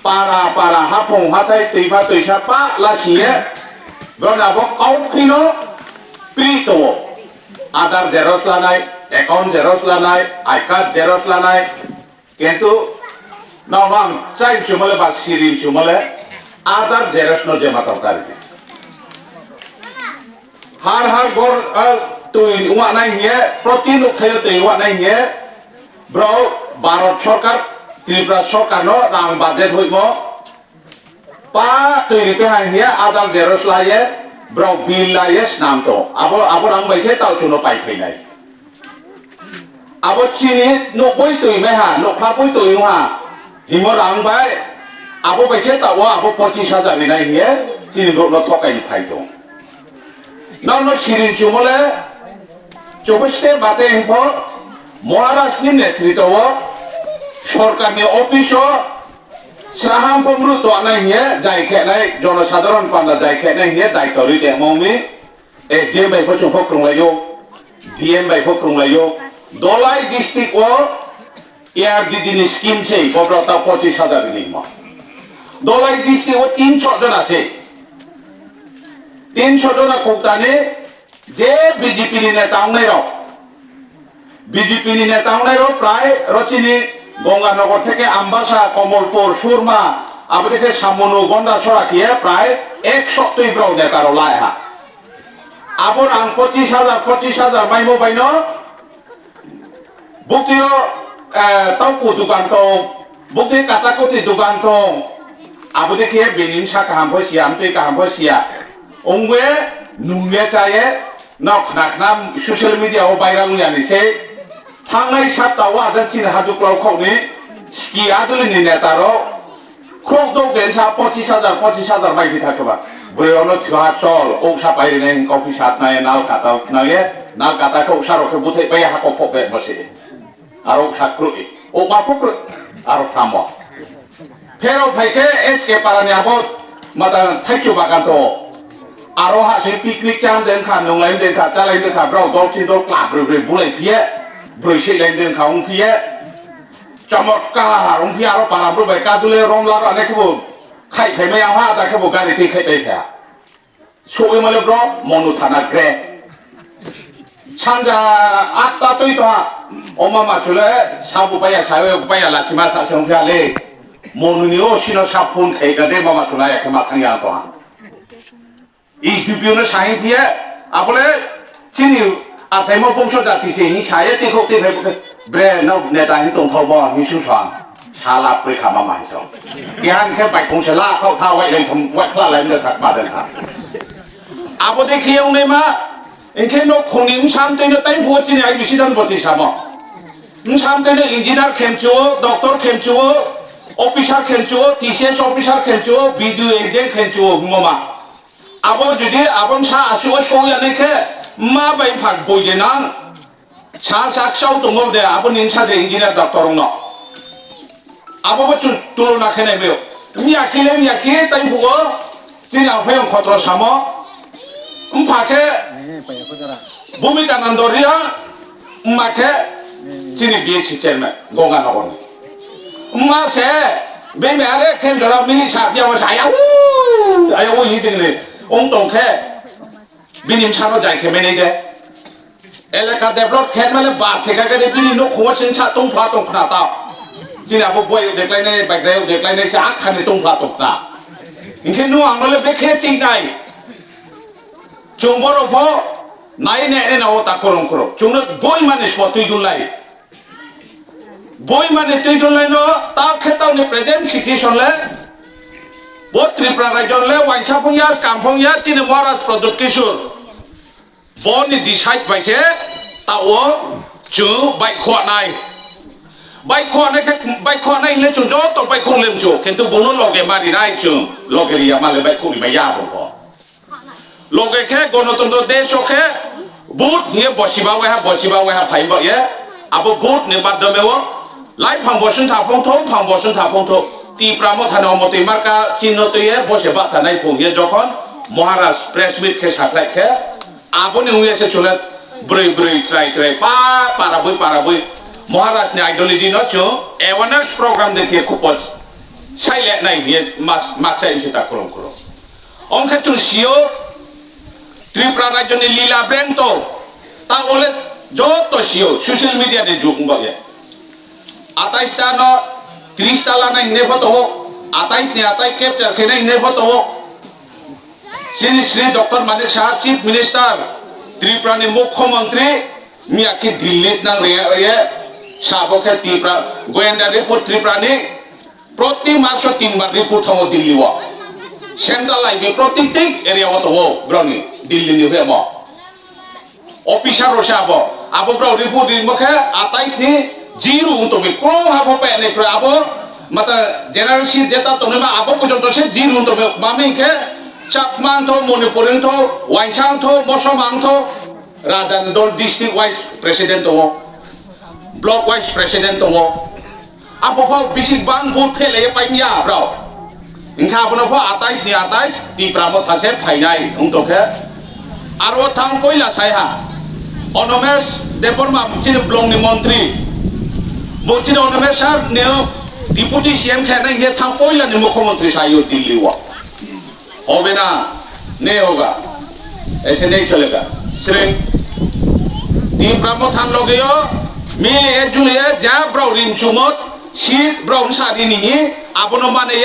para hapong hatai tiba tuisa pa lasie berona bok kau kino prito Aadhaar Xerox lanai account Xerox lanai iCard Xerox lanai কিন্তু normal চাই চুমলে বা Sirin চুমলে Aadhaar Xerox no jema tawkari har gor তুই ওয়া নাই হিয়ে প্রতি লোকথায় তুই ওয়া নাই হিয়ে ব্রো ভারত সরকার ত্রিপুরা সরকার নো রাং বাজেট হইব পা তৈরি তে হিয়ে Aadhaar Xerox লাইয়ে ব্রো বিল লাইয়ে নাম তো আবো রাং বাইছে তাও চুনো পাই ফেনাই আবো চিনি নবই তুই মেহা নখাবই তুই ওয়া হিমো রাং বাই আবো বাইছে তাও আবো 25,000 বিনাই হিয়ে চিনি নো ঠকাই ফাই দং নাও সিরিন চুমলে 24 বাতে হিমো মহারাষ্ট্রের নেতৃত্ব সরকারনি অফিসও শ্রাহাম বমরু তো আনাই হিয়ে যাই খেনাই জনসাধারণ পান্ডা যাই খেনাই হিয়ে দায়িত্ব রইতে মমি এসডিএম বাই ফচুং ফক্রংলাইও ডিএম বাই ফক্রংলাইও দলাই ডিস্ট্রিক্ট ও এয়ার দিদিনি স্কিম ছে বব্রতা 25,000 নিমা দলাই ডিস্ট্রিক্ট ও 300 জন আছে 300 জন কোটানে যে বিজেপি নি নেতা আংনাইরো বিজেপি নি নেতা আংনাইরো প্রায় রচিনি গঙ্গানগর থেকে আমবাসা কমলপুর সুরমা আবু থেকে সামনু গন্ডা সরাকিয়ে প্রায় 100 ব্রাউ নেতারো লাইহা আবর আং 25,000 মাইমো বাইনো বুকটিও তাওকু দোকান তো বুকটি কাটাকুটি দোকান তো আবু দেখে বেনিম সা কাহাম ফসিয়া আমতে কাহাম ফসিয়া অংগে নুঙ্গে চায়ে নক নাকনাম সোশ্যাল মিডিয়া ও ভাইরাল জানিছে থাঙ্গাই সাতটাও আদার চিন হাজুক্লাও খাওনি স্কি আদুলিনি নেতারো ক্রক দৌ দেনসা 25,000 মাইকি থাকবা বইরনো থিয়া চল ঔষা পাইরে কফি সাত নাই নাল কাটা নাগে নাল কাটাকে ঔষারকে বুথাই পাই হাকো ফপে বসে আর ঔষা ক্রুই ও মাপক আর থাম ফেরো ভাইকে এসকে পারানি আবো মাতা থাইচু বাগান তো আরো হাসি পিকনিক চাম দেন খা নংলাই দেন খা চালাই দেন খা ব্রাও দলসি দল ক্লাব রে বুলাই ফিয়ে ব্রইসে লাইন খা উংফিয়ে চমৎকার উংফি আরো পারাম রুবাই কাদুলে রমলা আনেকবো খাই খাইমাই আহা দাকেবো গাড়ি তে খাই পাই ফেয়া সই মলে ব্র মনু থানা গ্রে সানজা 8টা তৈ তো অমা মাছলে সাবু পাইয়া সায়ো পাইয়া লাচিমা সাসে উংফিয়ালে মনুনিও সিনো সাপুন খাইগা দে মামা তুলা একে মাথাঙ্গা তো ইসডিপিওনে সাই ফিয়ে আপলে চিনি আচাই মো বংশ জাতি সে হি সায়ে তে খতে খাইবো ব্রে নাও নেতা হি তং থব হি সুসান সালা প্রেখা মামা হিসো জ্ঞান খে বাই বংশ লা খাও থা ওয়াই লেন থম ওয়াই খলা লেন দে থাক বাদেন থা আবো দেখিও নে মা এখে নো খনিম সামতেনে তাই ভো চিনি আই বিসিদান বতি সামো সামতেনে ইঞ্জিনিয়ার খেমচুও ডক্টর খেমচুও অফিসার খেমচুও টিসিএস অফিসার খেমচুও বিডিও এজেন্ট খেমচুও মামা আবো যদি আপন সা আসিও সৌয়ানেখে মা বাই ফাক বইদে না सा साक्षाव दङ दे आबो निनसा दे इंजिनियर डॉक्टर न आबो बचु तुलना खेने बेयो मियाखि ताइ बुगो जिना फयं खत्र सामो फाखे भूमिका नंदरिया माखे जिनि बीएससी चेयरमैन गंगानगर मा से बे मेरे खेन जरा मी साबिया मा साया आया वो हि दिने ओं तंखे बिनिम सानो जायखे मेने दे एलेका डेभलप खेत माने बाचे गागे बिनि न खवा सिनसा तंफ्ला तंखना ता जिना बो बय देखलायने बागदायाव देखलायने सा आखानि तंफ्ला तंखना इनखे नु आंगले बेखे चिंनाय चोंबरो भो नाय ने नाव ता करम करो चोंनो बय माने सतै दुलाय बय माने तै दुलाय न ता खेतावनि प्रेजेंट सिचुएशन ले बो त्रिपुरा राज्य ले वाइसा फुया कामफुया चिनि महाराज प्रदुत किशोर बनी डिसाइड बाइसे ताओ चु बाइक खवानाय ले चु जो तो बाइक खलेम चु किंतु बोनो लगे मारि नाय चु लगे रिया माले बाइक खलि बाया बो लगे के गणतंत्र देश के बुट निये बसिबा वेहा फाइबा ये आबो बुट ने माध्यमेव लाइफ फाउंडेशन थाफंथो टिप्रामो थानो मते मार्का चिन्हतये बसे बाथा नाय फंगे जखन महाराज प्रेस मीट के साथलाय के आबोनि उयेसे चले ब्रै ट्राई पाराबोय महाराज ने आइडियोलॉजी न चो अवेयरनेस प्रोग्राम देखिए खूपच সাইলে নাই হিয়ে মাছ চাই সেটা করম করম অংখে চুল সিও ত্রিপুরা রাজ্যনি লীলা ব্র্যান্ড তো তা বলে যত সিও সোশ্যাল মিডিয়াতে যুগ বয়ে 28টা ন 30টা লানা হিনে ফটো 28 নি 28 ক্যাপচার খেনে হিনে ফটো শ্রী ডক্টর মানিক শাহ চিফ মিনিস্টার ত্রিপুরানি মুখ্যমন্ত্রী মিয়াকি দিল্লিত না রে সাবকে ত্রিপুরা গোয়েন্দা রিপোর্ট ত্রিপুরানি প্রতি মাসে 3 বার রিপোর্ট হমো দিল্লি ওয়া সেন্ট্রাল লাইব্রেরি প্রত্যেক এরিয়া মতো ব্রনি দিল্লি নিবে ম অফিসার রসে আবো ব্র রিপোর্ট মুখে 28 নি জিরো তো বে কোন আবো পেনে প্র আবো মাতা জেনারেল সিট যেটা তো না আবো পর্যন্ত সে জিরো তো মামিকে চাপমান তো মণিপুরিন তো ওয়াইসাং তো মসমাং তো রাজানদল ডিস্ট্রিক্ট ওয়াইস প্রেসিডেন্ট তো ব্লক ওয়াইস প্রেসিডেন্ট তো আবো বিসি বাং ভোট ফেলে পাইমিয়া ব্র ইনকা আবো 28 নি 28 ত্রিপুরা মত আছে ফাইনাই উনতকে আরো থাং কইলা সাইহা অনমেশ দেববর্মা চিনি ব্লকনি মন্ত্রী বলছিল অনমেশ স্যার নেও ডিপুটি সিএম খেনে ये থাং কইলা নি মুখ্যমন্ত্রী সাইও দিল্লি ওয়া হবে না नहीं होगा ऐसे नहीं चलेगा सिर्फ ত্রিপুরা মত থাং লগেও মিলিয়ে জুলিয়ে যা ব্রাউ রিনচুমত শীত ব্রাউন সারিনি আবনো মানে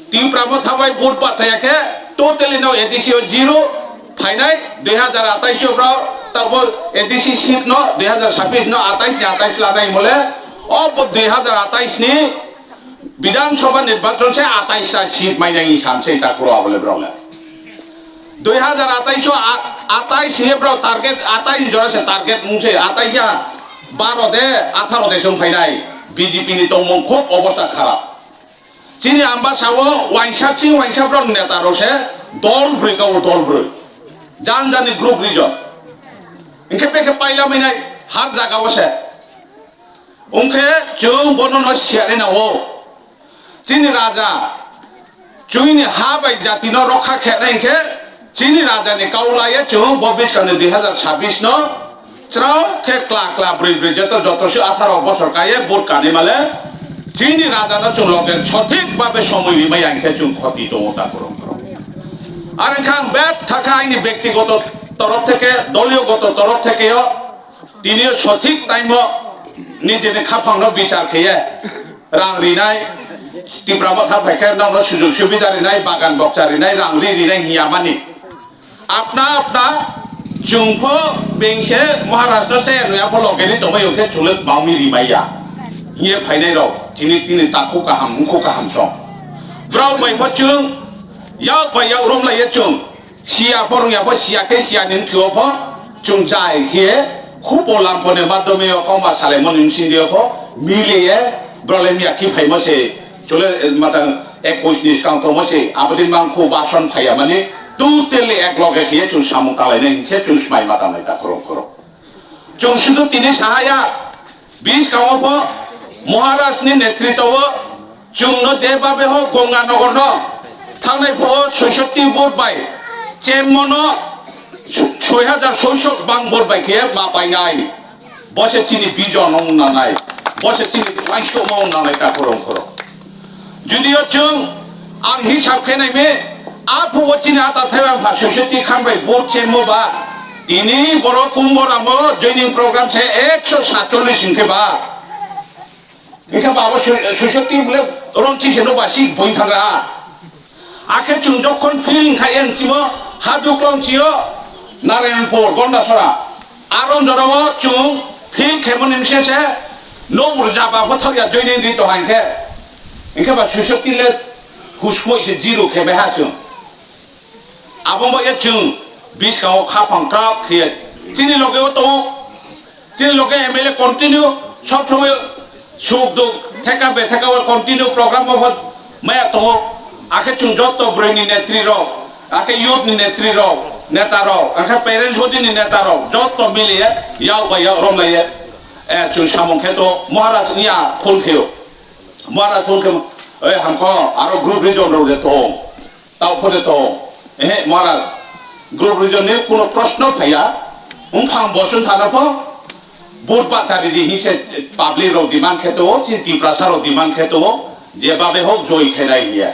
ত্রিপুরা মত থাবাই ভোট পাচায়াকে টোটালি নাও এডিসিও জিরো ফাইনাল 2028 ব্রাউ তারপর এডিসি শীত ন 2026 ন 28 লানাই বলে अब 2028 নি বিধানসভা নির্বাচন সে 28টা সিট মাইনাই সামসে তা করো বলে ব্রলে 2028 হে ব্র টার্গেট 28 জরাসে টার্গেট মুছে 28 12 দে 18 দে সম ফাইনাই বিজেপি নি তো খুব অবস্থা খারাপ চিনি আম্বা সাও ওয়াইসা ব্র নেতা রসে দল ব্রেকাও দল ব্রে জান জানি গ্রুপ রিজন ইনকে পেকে পাইলাম নাই হার জায়গা বসে उनके जों बननो शेरे ना हो चीनी राजा चुईनी हा बाई जाति न रखा खेने के चीनी राजा ने काउलाये जों बबिस करने 2026 न त्राव के क्ला ब्रिज जत से 18 বছর কায়ে ভোট কানে মালে चीनी राजा न जों लगे সঠিক ভাবে সময় বিমাই আনকে जों ক্ষতি তো ওটা করম আর এখান ব্যাট থাকা আইনি ব্যক্তিগত তরফ থেকে দলীয়গত তরফ থেকেও তিনিও সঠিক টাইম নিজেদের খাফানো বিচার খেয়ে রাং রিনাই ত্রিপুরা মথা ফাইখার সুযোগ সুবিধা রিনাই বাগান বক্সা রিনাই রাং রিনাই হিয়ামানি আপনা আপনা जुंफ बेंसे महाराष्ट्र से नुया फलगेनि तबाय ओखे चुले बाउमी रिबाया हिए फाइनाय र तिनि ताखु काहाम मुखु काहाम सं ब्राउ मैफो चुं याव बायाव रमलाय चुं सिया फरंया फो सियाके सिया निन थिओ फो चुं जाय हिए खुपोलाम पने माध्यमे कमा साले मनिम सिन्दियो फो मिलिए ब्रलेमिया कि फाइमसे चुले माता 21 नि काउंट मसे आबदिन मांखु बासन फाया माने टोटली एक लगे हिए चुं सामु कालायनाय हिसे चुं स्माय माता नायता करो चुं सुदु तिनि साहाया 20 काउंट महाराष्ट्रनि नेतृत्व जोंनो जेबाबे हो गंगानगर न थांनाय फो 66 भोट बाय चेमनो 6000 बां भोट बाय के मा पाइनाय बसे चिनि बिजन नानाय बसे चिनि वाइसो माव नानाय ता करो जुदियो जों आं हिसाब खेनाय मे आफो चिनि आता थायबा फा 66 खामबाय भोट चेमबा दिनि बर' कुम्बरामो जयनिं प्रग्राम से 147 इनके बा इनका बाबा 66 बोले रंची से नो बासी बइन थांगा आखे चुं जखन फिल्म खायेन चिमो हादुक्लंचियो नारायणपुर गन्डासरा आरन जरावो चुं फिल्म खेमनिमसे से नो बुरजाबा फथारिया जयनिं रितो हांखे इनका बा 66 ले हुसखो से जीरो खेबे हा चुं आबो ये चुं 20 का खाफां ट्राक खेय चिनि लगे तो चिनि लगे एमएलए कंटिन्यू सब समय सुख दुख थेका बेथेका कंटिन्यू प्रोग्राम बहुत मैं तो आखे चुं जत ब्रेनी नेत्री रो आखे यूथ नि नेत्री रो नेता रो आखे पेरेंट्स बडी नि नेता रो जत मिलिए याव बाया रमलाये ए चुं सामं खे तो महाराज निया फोन खेयो महाराज फोन के ए हमको आरो ग्रुप रिजन रो दे तो ताव फदे तो ए महाराज ग्रुप रिजन ने कोनो प्रश्न फैया उन फां बसन थानाफो भोट बाचारि दी हिसे पाब्लिक रो डिमांड खेतो चिंती प्रसार रो डिमांड खेतो যেভাবে হোক জয় খেলাই গিয়া